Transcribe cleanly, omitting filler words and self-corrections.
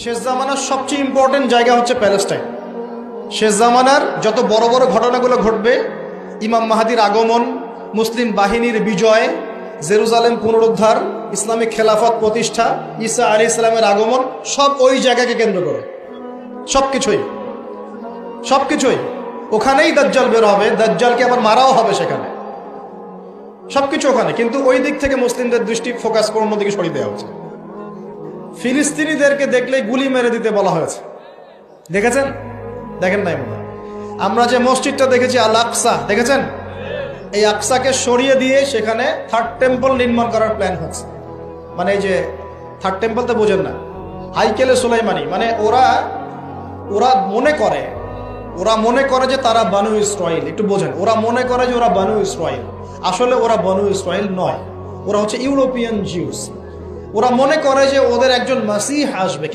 শেষ জামানার সবচেয়ে ইম্পর্টেন্ট জায়গা হচ্ছে প্যালেস্টাইন। শেষ জামানার যত বড় বড় ঘটনাগুলো ঘটবে, ইমাম মাহাদির আগমন, মুসলিম বাহিনীর বিজয়, জেরুজালেম পুনরুদ্ধার, ইসলামিক খেলাফত প্রতিষ্ঠা, ঈসা আলাইহিস সালামের আগমন, সব ওই জায়গাকে কেন্দ্র করে। সবকিছুই ওখানেই দাজ্জাল বের হবে, দাজ্জালকে আবার মারাও হবে সেখানে, সবকিছু ওখানে। কিন্তু ওই দিক থেকে মুসলিমদের দৃষ্টি ফোকাস করে অন্যদিকে সরিয়ে দেওয়া হচ্ছে। ফিলিস্তিনিদেরকে দেখলেই গুলি মেরে দিতে বলা হয়েছে, দেখেছেন? দেখেন নাই মনে হয়? আমরা যে মসজিদটা দেখেছি আল আকসা, দেখেছেন? এই আকসাকে সরিয়ে দিয়ে সেখানে থার্ড টেম্পল নির্মাণ করার প্ল্যান হচ্ছে। মানে এই যে থার্ড টেম্পল তো বোঝেন না, হাইকেলে সুলাইমানি, মানে ওরা মনে করে যে তারা বানু ইসরাইল। একটু বোঝেন, ওরা মনে করে যে ওরা বানু ইসরাইল, আসলে ওরা বানু ইসরাইল নয়, ওরা হচ্ছে ইউরোপিয়ান জিউস। ওরা মনে করে যে ওদের একজন মাসিহ আসবে।